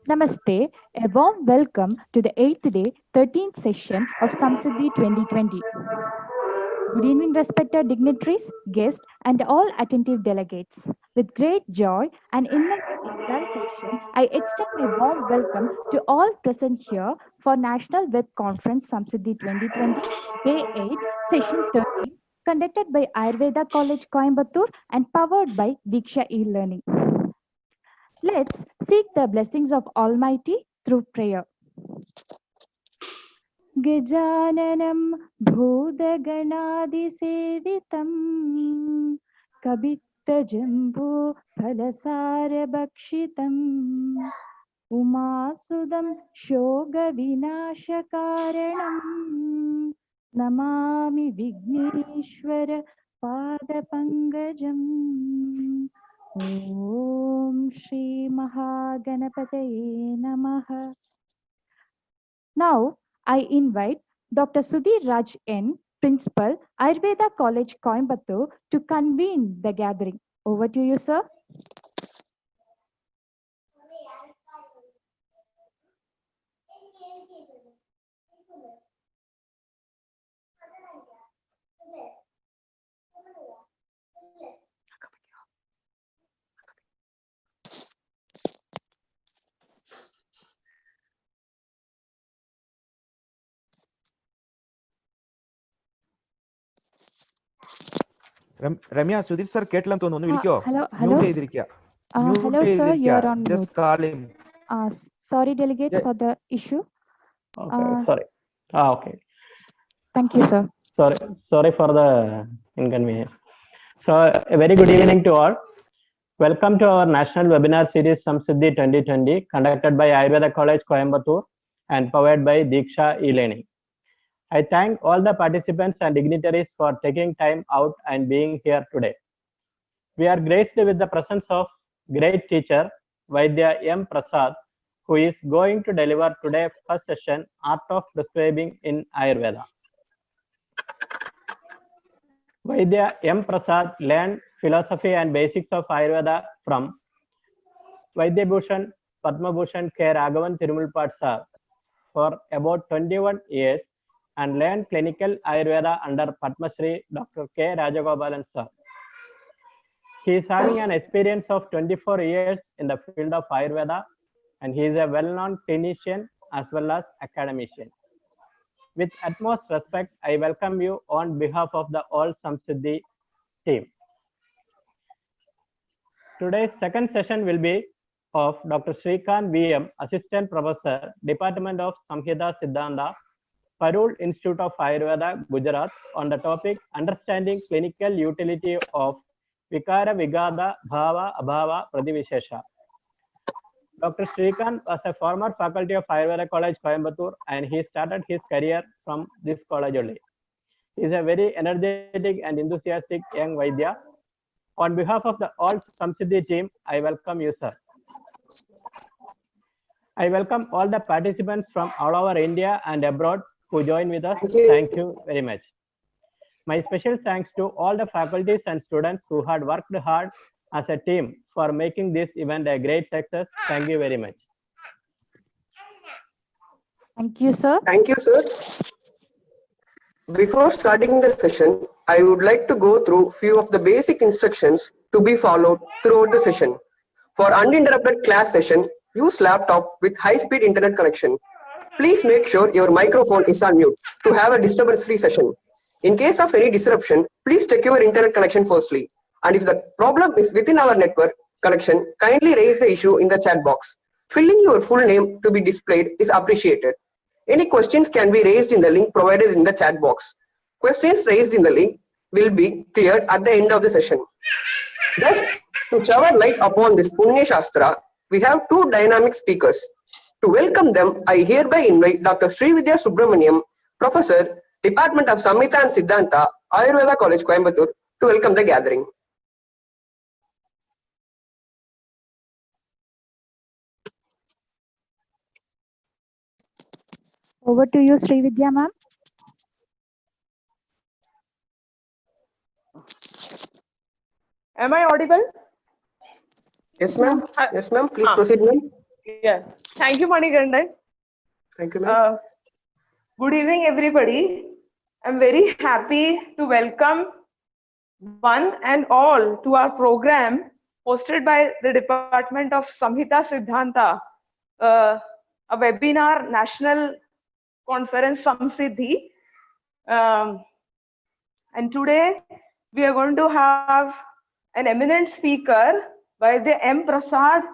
Namaste, a warm welcome to the 8th day, 13th session of Samsiddhi 2020. Good evening, respected dignitaries, guests, and all attentive delegates. With great joy and immense exaltation, I extend my warm welcome to all present here for National Web Conference Samsiddhi 2020, Day 8, Session 13, conducted by Ayurveda College Coimbatore and powered by Diksha e-Learning. Let's seek the blessings of Almighty through prayer. गजाननं भूतगणादिसेवितं कवित्तजम्बूफलसारभक्षितम् उमासुदं शोकविनाशकारणं Namami Vighneshwar पादपङ्कजम् ॐ श्रीमहागणपतये नमः. Now, I invite Dr. Sudhir Raj N., Principal, Ayurveda College, Coimbatore, to convene the gathering. Over to you, sir. Ramya, Sudhir sir, Ketlan to hello, hello, hello, sir. You are on just mute. Call him. Sorry, delegates, for the issue. Okay, sorry. Okay. Thank you, sir. Sorry for the inconvenience. So, a very good evening to all. Welcome to our national webinar series Samsiddhi 2020, conducted by Ayurveda College, Coimbatore, and powered by Diksha e-Learning. I thank all the participants and dignitaries for taking time out and being here today. We are graced with the presence of great teacher Vaidya M. Prasad, who is going to deliver today's first session, Art of Prescribing in Ayurveda. Vaidya M. Prasad learned philosophy and basics of Ayurveda from Vaidya Bhushan Padma Bhushan K. Raghavan Tirumulpat sir for about 21 years and learned clinical Ayurveda under Padma Shri Dr. K. Rajagopalan sir. He is having an experience of 24 years in the field of Ayurveda, and he is a well-known clinician as well as academician. With utmost respect, I welcome you on behalf of the All Samsiddhi team. Today's second session will be of Dr. Srikanth VM, Assistant Professor, Department of Samhita Siddhanta, Parul Institute of Ayurveda, Gujarat, on the topic Understanding Clinical Utility of Vikara Vigada Bhava Abhava Pradivishesha. Dr. Srikanth was a former faculty of Ayurveda College, Coimbatore, and he started his career from this college only. He is a very energetic and enthusiastic young Vaidya. On behalf of the All Samsiddhi team, I welcome you, sir. I welcome all the participants from all over India and abroad who join with us. Thank you very much. My special thanks to all the faculties and students who had worked hard as a team for making this event a great success. Thank you very much. Thank you, sir. Thank you, sir. Before starting the session, I would like to go through few of the basic instructions to be followed throughout the session. For uninterrupted class session, use laptop with high-speed internet connection. Please make sure your microphone is on mute to have a disturbance-free session. In case of any disruption, please check your internet connection firstly. And if the problem is within our network connection, kindly raise the issue in the chat box. Filling your full name to be displayed is appreciated. Any questions can be raised in the link provided in the chat box. Questions raised in the link will be cleared at the end of the session. Thus, to shower light upon this Punya Shastra, we have two dynamic speakers. To welcome them, I hereby invite Dr. Srividya Subramaniam, Professor, Department of Samhita and Siddhanta, Ayurveda College, Coimbatore, to welcome the gathering. Over to you, Srividya ma'am. Am I audible? Yes, ma'am. Yes, ma'am. Please proceed, ma'am. Yeah. Thank you, Manikandan. Thank you, ma'am. Good evening, everybody. I'm very happy to welcome one and all to our program hosted by the Department of Samhita Siddhanta, a webinar national conference Samsiddhi. And today we are going to have an eminent speaker by the M. Prasad,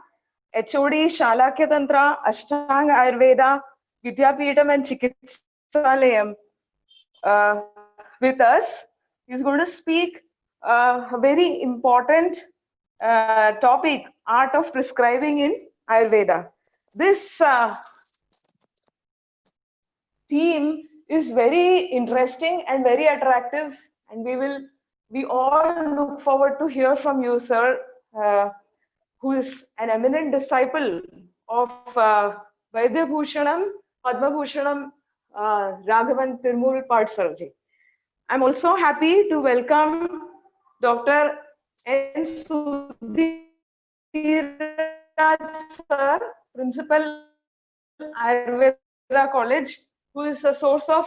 HOD, Shalakya Tantra, Ashtanga Ayurveda, Vidyapeetham and Chikitsalayam with us. He's going to speak a very important topic, art of prescribing in Ayurveda. This theme is very interesting and very attractive, and we all look forward to hear from you, sir, who is an eminent disciple of Vaidya Bhushanam, Padma Bhushanam, Raghavan Tirumul Sarji. I'm also happy to welcome Dr. N. Sudhiraj sir, Principal Ayurveda College, who is a source of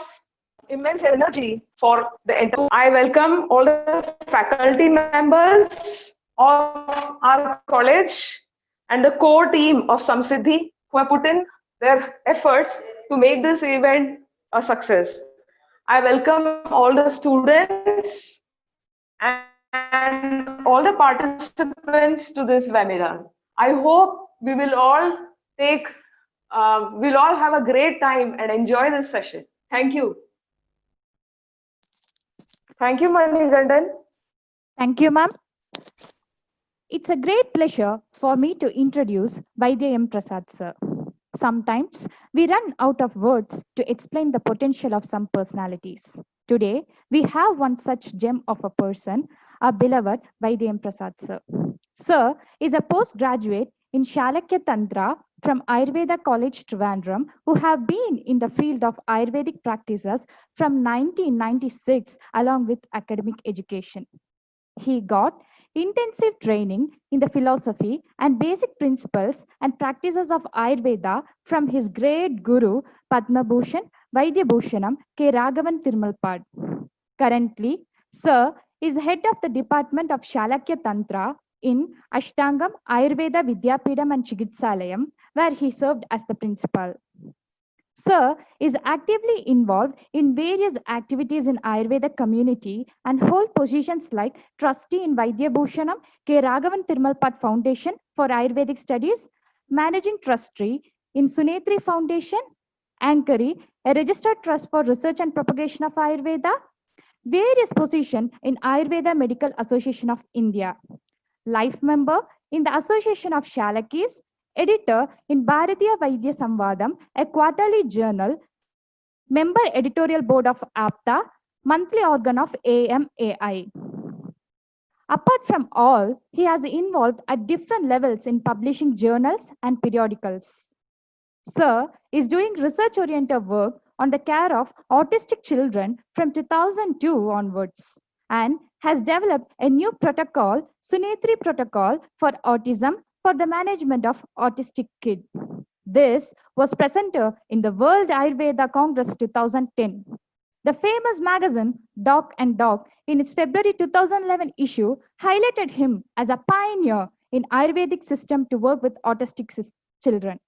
immense energy for the entire. I welcome all the faculty members of our college and the core team of Samsiddhi who have put in their efforts to make this event a success. I welcome all the students and all the participants to this webinar. I hope we will all we'll all have a great time and enjoy this session. Thank you. Thank you, Manikandan. Thank you, ma'am. It's a great pleasure for me to introduce Vaidya M. Prasad, sir. Sometimes we run out of words to explain the potential of some personalities. Today, we have one such gem of a person, our beloved Vaidya M. Prasad, sir. Sir is a postgraduate in Shalakya Tantra from Ayurveda College Trivandrum, who have been in the field of Ayurvedic practices from 1996 along with academic education. He got intensive training in the philosophy and basic principles and practices of Ayurveda from his great guru Padma Bhushan Vaidya Bhushanam K. Raghavan Tirumul. Currently, Sir is head of the Department of Shalakya Tantra in Ashtangam Ayurveda Vidyapeetham and Chikitsalayam, where he served as the principal. Sir is actively involved in various activities in Ayurveda community and hold positions like trustee in Vaidya Bhushanam K. Raghavan Tirumul Foundation for Ayurvedic Studies, managing trustee in Sunetri Foundation, Ankari, a registered trust for research and propagation of Ayurveda, various positions in Ayurveda Medical Association of India, life member in the Association of Shalakis, editor in Bharatiya Vaidya Samvadam, a quarterly journal, member editorial board of APTA, monthly organ of AMAI. Apart from all, he has involved at different levels in publishing journals and periodicals. Sir is doing research-oriented work on the care of autistic children from 2002 onwards and has developed a new protocol, Sunetri Protocol for Autism for the management of autistic kids. This was presented in the World Ayurveda Congress 2010. The famous magazine Doc and Doc in its February 2011 issue highlighted him as a pioneer in Ayurvedic system to work with autistic children.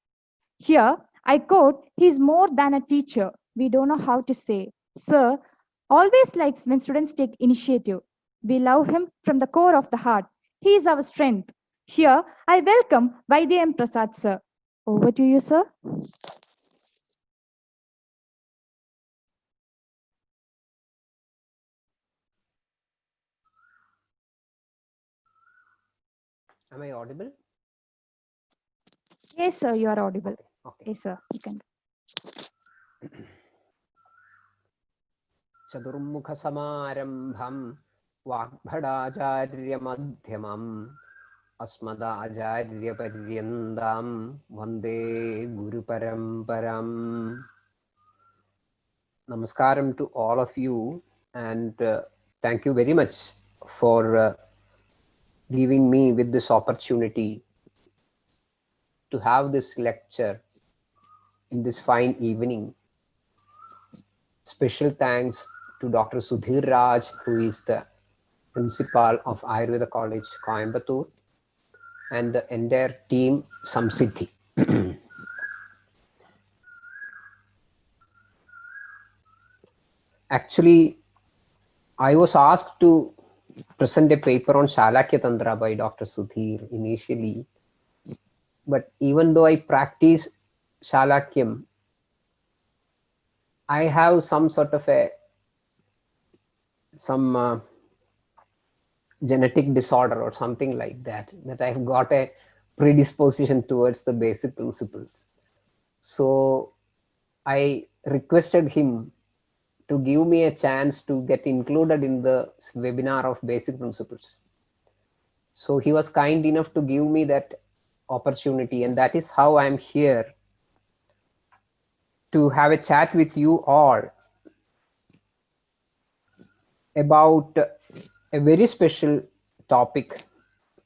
Here, I quote, "He's more than a teacher. We don't know how to say. Sir always likes when students take initiative. We love him from the core of the heart. He is our strength." Here, I welcome Vaidya M. Prasad, sir. Over to you, sir. Am I audible? Yes, sir, you are audible. Okay. Yes, sir, you can. Chadurmukhasamarambham Vagbhadacharyamध्यamam Asmadacharyapariryandam Vande Guru Paramparam. Namaskaram to all of you, and thank you very much for leaving me with this opportunity to have this lecture in this fine evening. Special thanks to Dr. Sudhir Raj, who is the principal of Ayurveda College, Coimbatore, and the entire team, Samsiddhi. Actually, I was asked to present a paper on Shalakya Tantra by Dr. Sudhir initially. But even though I practice Shalakyam, I have some sort of some genetic disorder or something like that, that I've got a predisposition towards the basic principles. So I requested him to give me a chance to get included in the webinar of basic principles. So he was kind enough to give me that opportunity, and that is how I'm here to have a chat with you all about a very special topic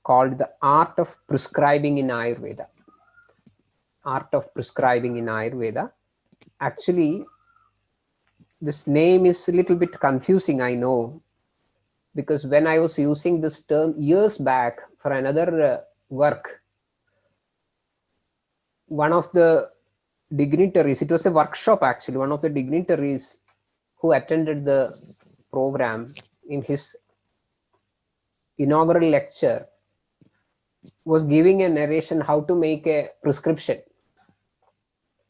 called the art of prescribing in Ayurveda. Art of prescribing in Ayurveda. Actually, this name is a little bit confusing, I know, because when I was using this term years back for another work, one of the dignitaries, it was a workshop actually, one of the dignitaries who attended the program in his inaugural lecture was giving a narration how to make a prescription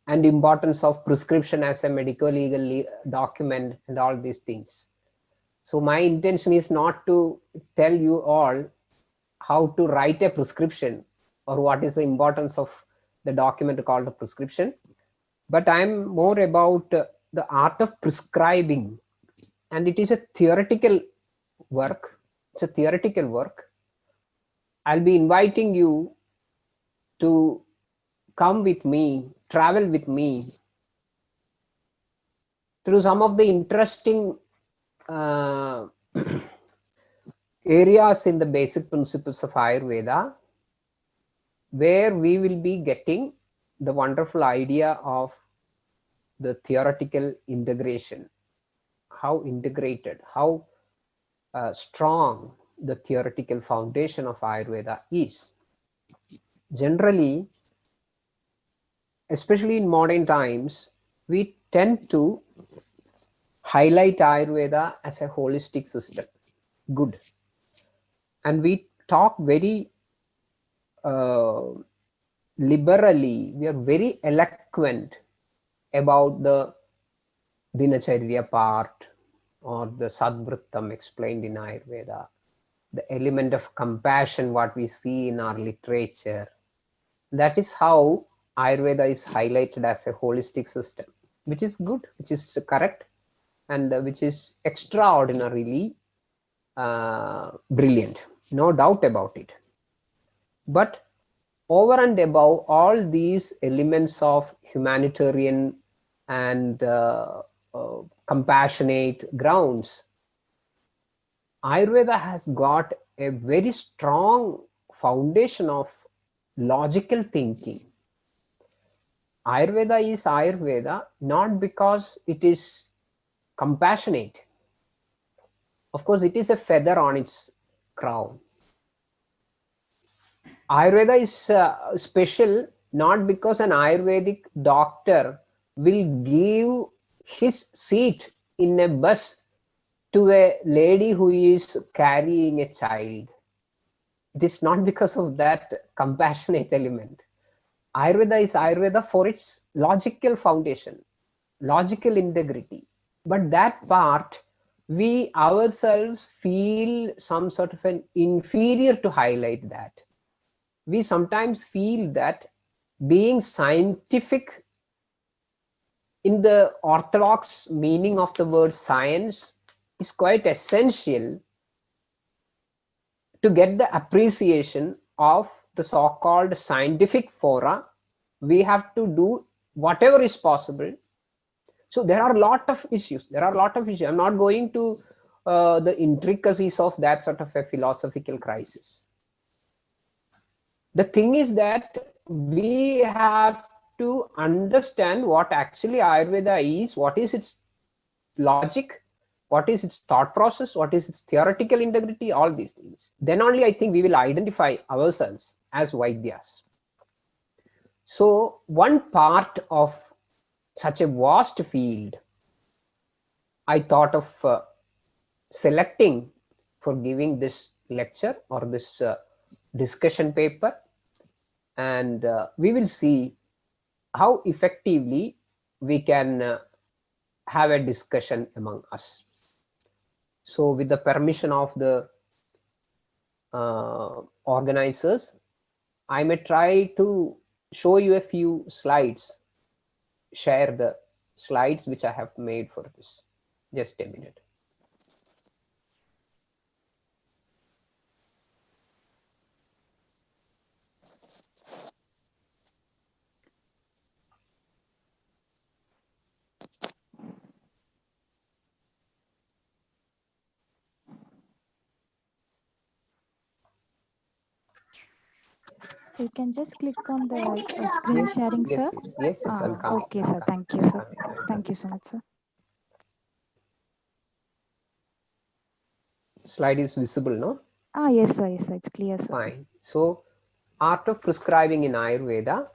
and importance of prescription as a medical legal document and all these things. So my intention is not to tell you all how to write a prescription or what is the importance of the document called a prescription, but I'm more about the art of prescribing, and it is a theoretical work. It's a theoretical work. I'll be inviting you to come with me, travel with me through some of the interesting areas in the basic principles of Ayurveda, where we will be getting the wonderful idea of the theoretical integration, how integrated, how strong the theoretical foundation of Ayurveda is. Generally, especially in modern times, we tend to highlight Ayurveda as a holistic system. Good. And we talk very liberally, we are very eloquent about the Dinacharya part or the Sadvrittam explained in Ayurveda, the element of compassion, what we see in our literature. That is how Ayurveda is highlighted as a holistic system, which is good, which is correct, and which is extraordinarily brilliant, no doubt about it. But over and above all these elements of humanitarian and compassionate grounds, Ayurveda has got a very strong foundation of logical thinking. Ayurveda is Ayurveda not because it is compassionate. Of course, it is a feather on its crown. Ayurveda is special not because an Ayurvedic doctor will give his seat in a bus to a lady who is carrying a child. It is not because of that compassionate element. Ayurveda is Ayurveda for its logical foundation, logical integrity. But that part, we ourselves feel some sort of an inferior to highlight that. We sometimes feel that being scientific in the orthodox meaning of the word science is quite essential to get the appreciation of the so-called scientific fora. We have to do whatever is possible. So there are a lot of issues. I'm not going to the intricacies of that sort of a philosophical crisis. The thing is that we have to understand what actually Ayurveda is, what is its logic, what is its thought process, what is its theoretical integrity, all these things. Then only I think we will identify ourselves as Vaidyas. So one part of such a vast field, I thought of selecting for giving this lecture or this discussion paper, and we will see how effectively we can have a discussion among us. So with the permission of the organizers, I may try to show you a few slides, share the slides which I have made for this. Just a minute. You can just click on the screen sharing, sir. Yes, I'll come. Okay, sir. Thank you, sir. Thank you so much, sir. Slide is visible, no? Yes, sir. Yes, sir. It's clear, sir. Fine. So, art of prescribing in Ayurveda,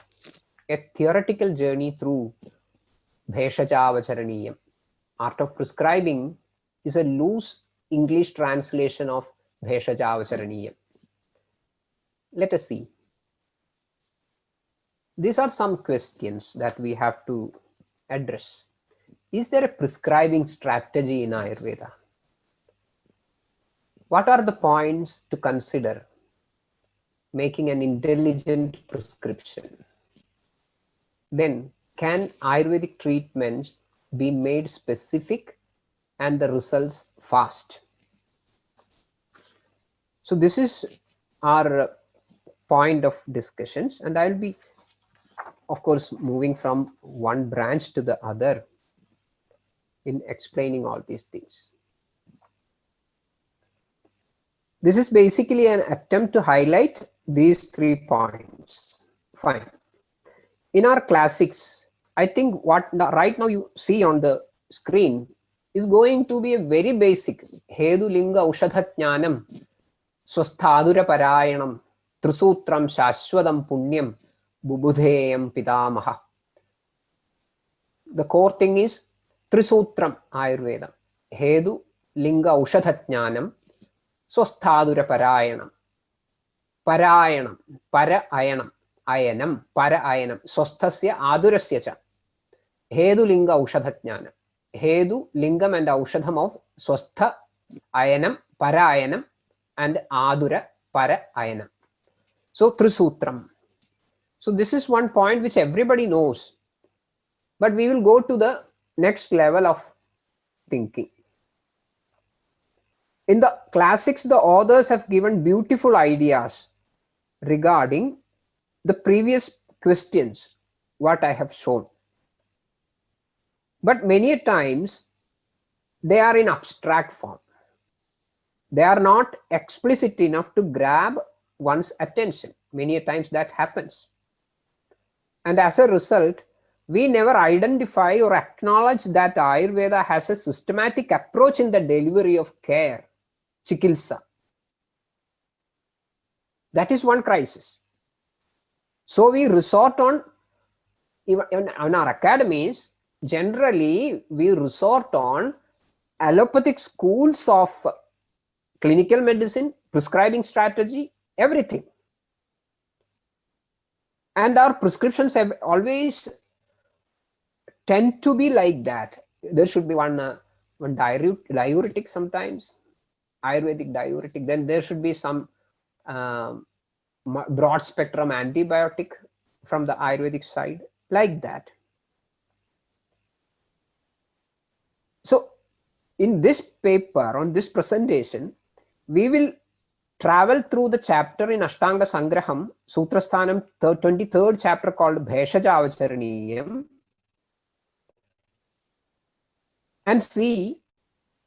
a theoretical journey through Bheshajavacharaniyam. Art of prescribing is a loose English translation of Bheshajavacharaniyam. Let us see. These are some questions that we have to address. Is there a prescribing strategy in Ayurveda? What are the points to consider making an intelligent prescription? Then, can Ayurvedic treatments be made specific and the results fast? So this is our point of discussions, and I'll be, of course, moving from one branch to the other in explaining all these things. This is basically an attempt to highlight these 3 points. Fine. In our classics, I think what right now you see on the screen is going to be a very basic Hedu Linga Ushadha Jnanam Swasthadura Parayanam Trisutram Shashwadam Punyam Bubudheyam Pitamaha. The core thing is Trisutram Ayurveda. Hedu Linga Ushadha Jnanam Swasthadura Parayanam. Parayanam, Parayanam, Ayanam, Parayanam, Swasthasya Adurasya cha. Hedu Linga Ushadha Jnanam. Hedu, Lingam and Aushadham of Swastha, Ayanam, Parayanam, and Adura, Parayanam. So Trisutram. So this is one point which everybody knows. But we will go to the next level of thinking. In the classics, the authors have given beautiful ideas regarding the previous questions, what I have shown. But many times, they are in abstract form. They are not explicit enough to grab one's attention. Many times that happens. And as a result, we never identify or acknowledge that Ayurveda has a systematic approach in the delivery of care, chikilsa. That is one crisis. So we resort on, in our academies, generally we resort on allopathic schools of clinical medicine, prescribing strategy, everything. And our prescriptions have always tend to be like that. There should be one diuretic sometimes, Ayurvedic diuretic. Then there should be some broad spectrum antibiotic from the Ayurvedic side, like that. So in this paper, on this presentation, we will travel through the chapter in Ashtanga Sangraham, Sutrasthanam, 23rd chapter called Bheshajavacharaniyam, and see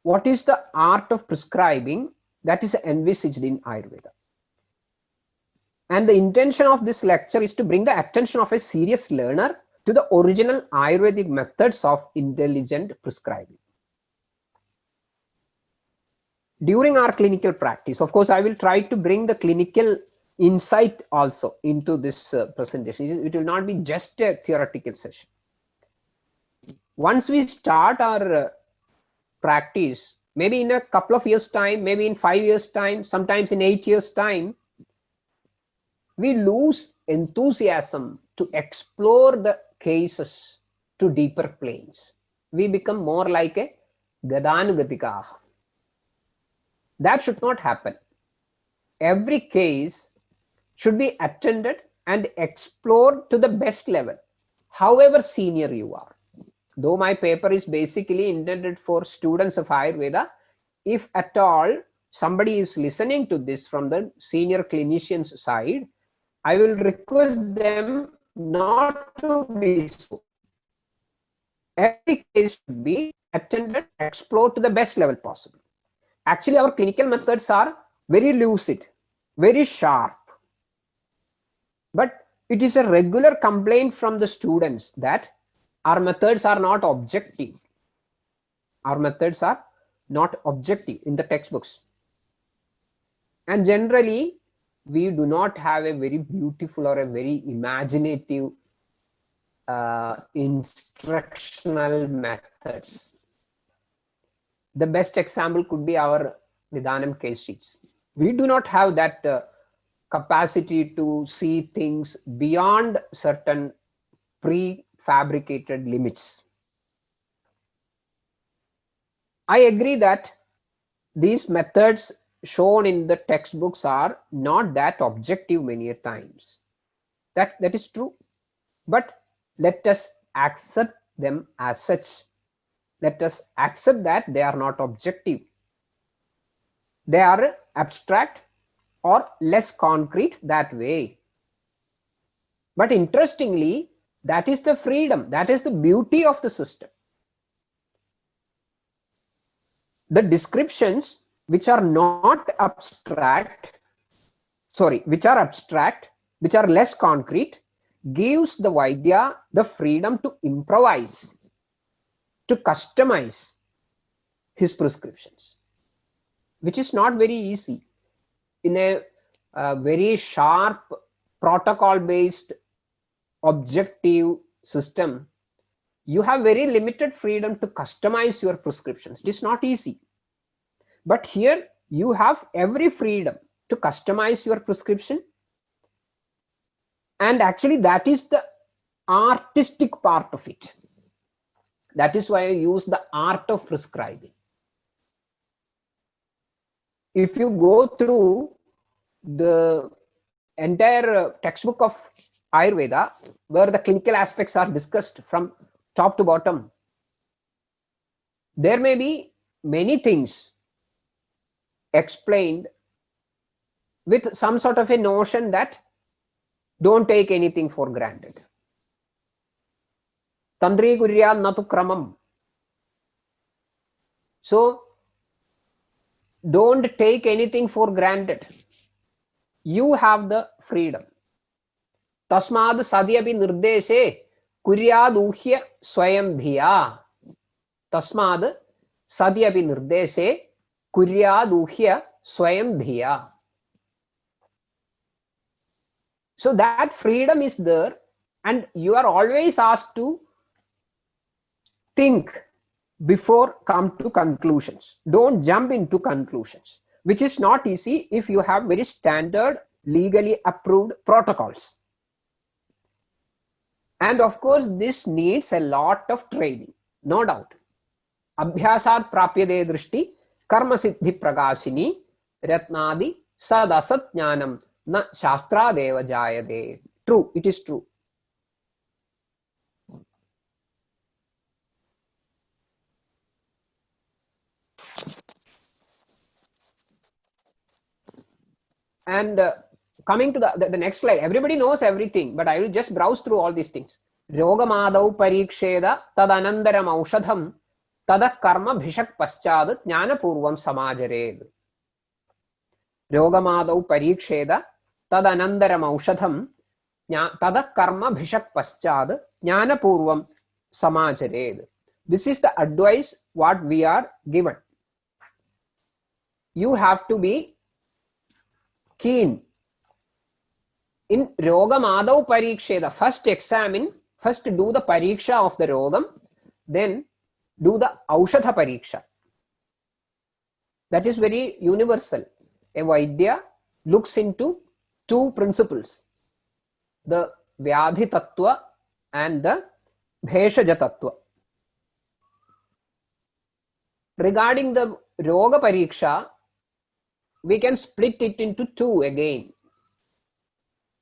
what is the art of prescribing that is envisaged in Ayurveda. And the intention of this lecture is to bring the attention of a serious learner to the original Ayurvedic methods of intelligent prescribing. During our clinical practice, of course, I will try to bring the clinical insight also into this presentation. It will not be just a theoretical session. Once we start our practice, maybe in a couple of years' time, maybe in 5 years' time, sometimes in 8 years' time, we lose enthusiasm to explore the cases to deeper planes. We become more like a Gadanugatika. That should not happen. Every case should be attended and explored to the best level, however senior you are. Though my paper is basically intended for students of Ayurveda, if at all somebody is listening to this from the senior clinician's side, I will request them not to be so. Every case should be attended, explored to the best level possible. Actually, our clinical methods are very lucid, very sharp. But it is a regular complaint from the students that our methods are not objective. Our methods are not objective in the textbooks. And generally, we do not have a very beautiful or a very imaginative instructional methods. The best example could be our Nidhanam case sheets. We do not have that capacity to see things beyond certain prefabricated limits. I agree that these methods shown in the textbooks are not that objective many times. That is true. But let us accept them as such. Let us accept that they are not objective. They are abstract or less concrete that way. But interestingly, that is the freedom, that is the beauty of the system. The descriptions which are not abstract, which are abstract, which are less concrete, gives the Vaidya the freedom to improvise, to customize his prescriptions, which is not very easy. In a very sharp, protocol-based, objective system, you have very limited freedom to customize your prescriptions. It is not easy. But here you have every freedom to customize your prescription. And actually that is the artistic part of it. That is why I use the art of prescribing. If you go through the entire textbook of Ayurveda, where the clinical aspects are discussed from top to bottom, there may be many things explained with some sort of a notion that don't take anything for granted. Tandri Gurya Natu Kramam. So don't take anything for granted. You have the freedom. Tasmad Sadhyapi Nirdeshe Kuryad Uhya Swayam Dhiya. Tasmad Sadhyapi Nirdeshe Kuryad Uhya Swayam Dhiya. So that freedom is there, and you are always asked to think before come to conclusions. Don't jump into conclusions, which is not easy if you have very standard, legally approved protocols. And of course, this needs a lot of training, no doubt. Abhyasad prapyade drishti karma siddhi prakashini ratnadi sad asat jnanam na shastra deva jayade. True, it is true. And coming to the next slide, everybody knows everything, but I will just browse through all these things. Rogamadau pariksheda tadanandaram aushadham tadak karma bhishak paschad jnana purvam samajared. Rogamadau pariksheda तदनन्तरम् औषधं ततः कर्म भिषक् पश्चात् ज्ञानपूर्वं समाचरेत्. This is the advice what we are given. You have to be keen. In Rogam Adau Pariksha, the first examine, first do the Pariksha of the Rogam, then do the Aushadha Pariksha. That is very universal. A Vaidya looks into two principles, the Vyadhi Tattva and the Bheshaja Tattva. Regarding the Roga Pariksha, we can split it into two again.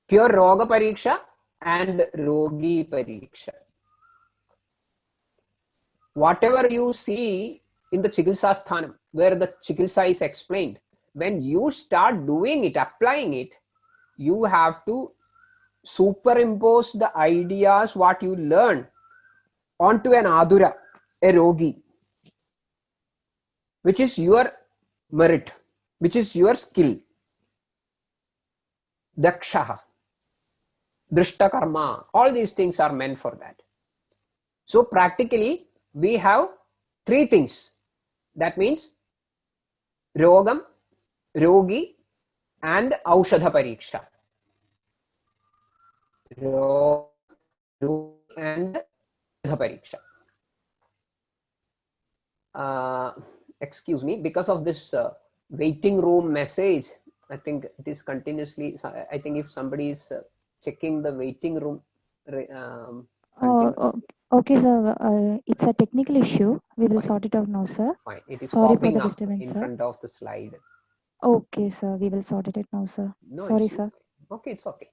Pure Roga Pariksha and Rogi Pariksha. Whatever you see in the Chikilsa Sthanam, where the Chikilsa is explained, when you start doing it, applying it, you have to superimpose the ideas what you learn onto an Adura, a Rogi, which is your merit, which is your skill. Dakshaha, Drishta Karma, all these things are meant for that. So practically we have three things. That means Rogam, Rogi and Aushadha Pariksha. Rogi and Aushadha Pariksha. Excuse me, because of this waiting room message, I think it is continuously, I think if somebody is checking the waiting room. Okay, sir. It's a technical issue. We will sort it out now, sir. Fine. It is Sorry for popping the up disturbance, in sir. front of the slide. Okay, sir. We will sort it out now, sir. No Sorry, issue. sir. Okay, it's okay.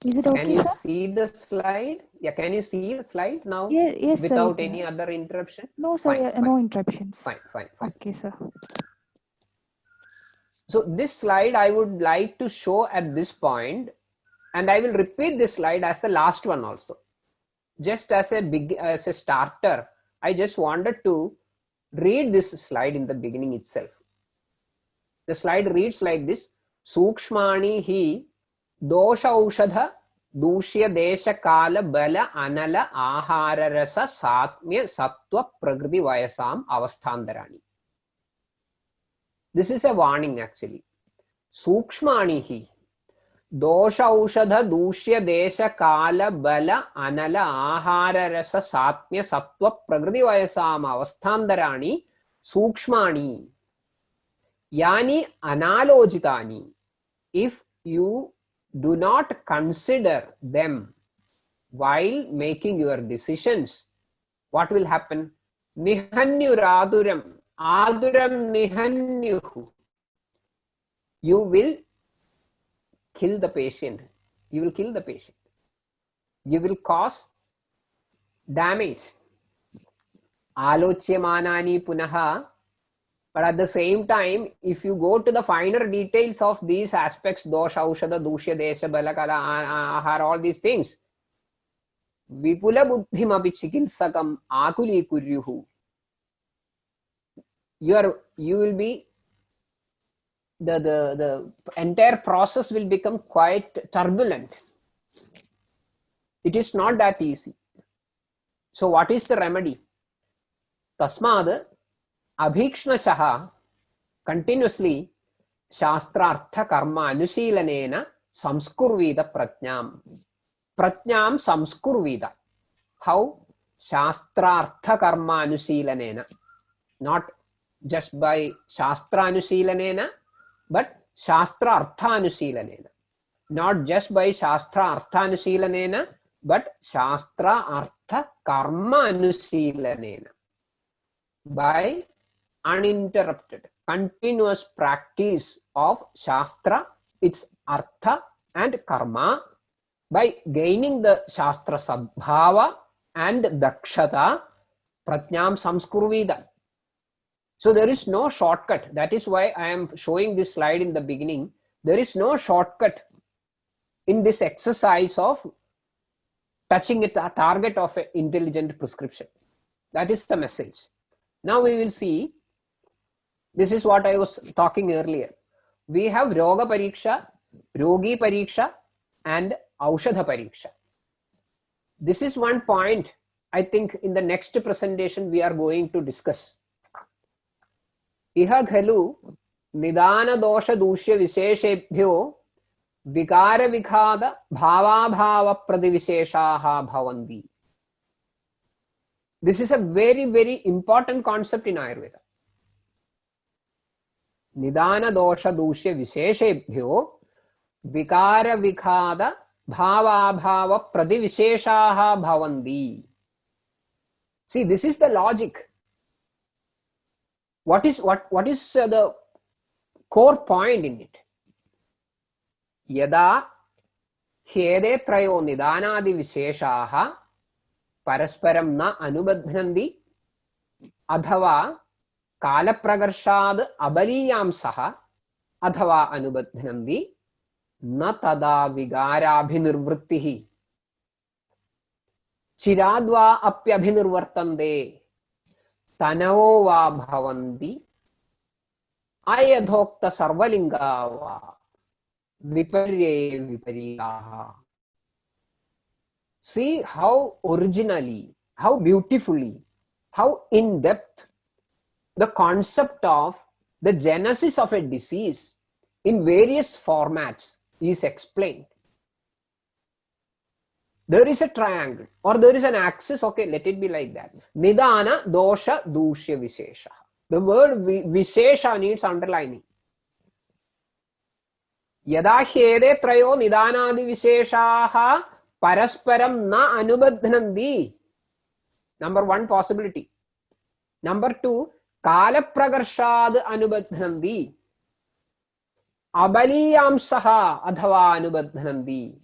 Is it Can okay, you sir? see the slide? Yeah, can you see the slide now? Yes, without sir. any other interruption? No, sir. Fine, No fine. interruptions. Fine. Okay, sir. So this slide I would like to show at this point, and I will repeat this slide as the last one also. Just as a starter, I just wanted to read this slide in the beginning itself. The slide reads like this: Sukshmani hi dosha aushadha dushya desha kala bala anala ahara rasa satmya sattva prakriti vayasam avasthandarani. This is a warning actually. Sukshmani hi dosha aushadha dushya desha kala bala anala ahara rasa satmya sattva prakriti vayasam avasthandarani sukshmani yani analojitani. If you do not consider them while making your decisions, what will happen? Nihanyuraduram aduram nihanyuhu. You will kill the patient. You will kill the patient. You will cause damage. Alochyamanani punaha. But at the same time, if you go to the finer details of these aspects, dosha, aushadha, dushya, desha, balakala, ahara, all these things, vipula buddhim api chikilsakam akuli kuryuhu. You will be, the entire process will become quite turbulent. It is not that easy. So what is the remedy? Tasmad Abhikshnashaha continuously Shastrartha Karma Anushīlanena Samskurvida Pratnyam. Pratnyam Samskurvida. How? Shastrartha Karma Anushīlanena. Not just by Shastra Anushīlanena, but Shastra Artha Anushīlanena. Not just by Shastra Artha Anushīlanena, but Shastra Artha Karma Anushīlanena. By uninterrupted, continuous practice of Shastra, its Artha and Karma, by gaining the Shastra Sadbhava and Dakshata, Pratnyam Samskurvida. So there is no shortcut. That is why I am showing this slide in the beginning. There is no shortcut in this exercise of touching a target of an intelligent prescription. That is the message. Now we will see, this is what I was talking earlier. We have Roga Pariksha, Rogi Pariksha, and Aushadha Pariksha. This is one point I think in the next presentation we are going to discuss. Iha khalu nidana dosha dushya visheshebhyo vikara vikhada bhava bhava pradivisheshaha bhavanti. This is a very, very important concept in Ayurveda. Nidana dosha dushya visheshebhyo vikara vikhada bhava bhava pradivisheshaha bhavanti. See, this is the logic. What is the core point in it? Yada hede trayo nidanadi visheshaha parasparam na anubadhanti adhava kalapragarshad abaliyam saha adhava anubadhanti na tada vigarabhinirvrittihi chiradva apyabhinirvartante tanavo va bhavanti ayadhokta sarvalinga va viparye vipariyaha. See how originally, how beautifully, how in depth the concept of the genesis of a disease in various formats is explained. There is a triangle or there is an axis, okay, let it be like that. Nidana dosha dushya vishesha. The word vishesha needs underlining. Yada hede trayo nidanadi visheshaha parasparam na anubadhanti. Number one possibility. Number two, kala pragarshad anubadhanti. Abaliyam saha adhava anubadhanti.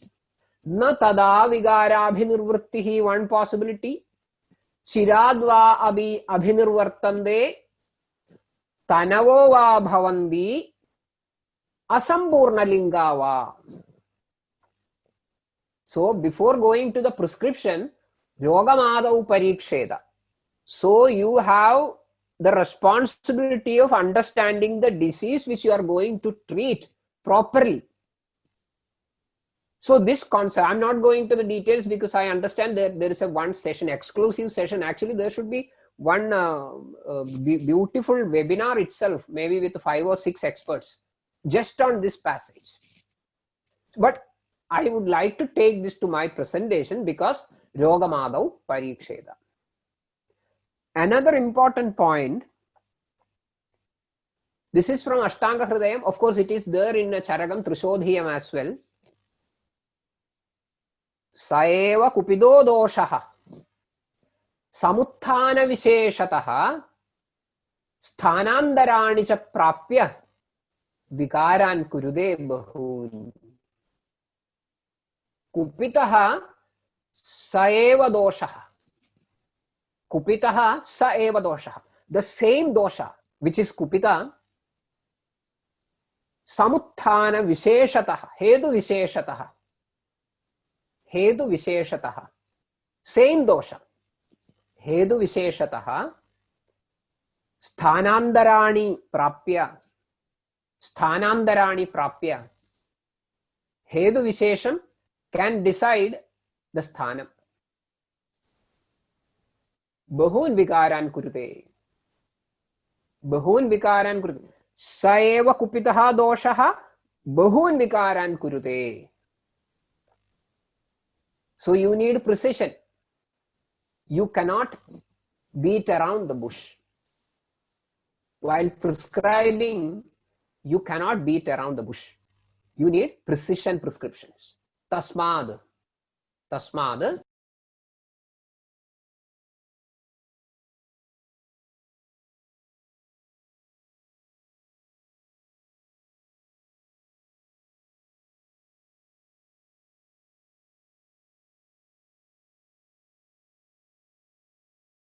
Na tada vigarabhinirvrittihi, one possibility. Chiradva abhinirvartante tanavo va bhavanti asambhurna lingava. So before going to the prescription, Yogamadau Pariksheda. So you have the responsibility of understanding the disease which you are going to treat properly. So this concept, I'm not going to the details because I understand that there is a one session, exclusive session. Actually, there should be one beautiful webinar itself, maybe with 5 or 6 experts, just on this passage. But I would like to take this to my presentation because Yogamadau Pariksheda. Another important point, this is from Ashtanga Hridayam. Of course, it is there in Charagam Trishodhiyam as well. Saeva kupido doshaha samuthana visheshataha sthanandarani cha prapya vikaran kurude bahun. Kupitaha saeva doshaha. Kupitaha saeva doshaha. The same dosha which is kupita, samuthana visheshataha, hedu visheshataha. Hedu visheshataha. Same dosha. Hedu visheshataha. Sthanandarani prapya. Sthanandarani prapya. Hedu vishesham can decide the sthanam. Bahun vikaran kurute. Bahun vikaran kurute. Saeva kupitaha doshaha bahun vikaran kurute. So you need precision. You cannot beat around the bush. While prescribing, you cannot beat around the bush. You need precision prescriptions. Tasmad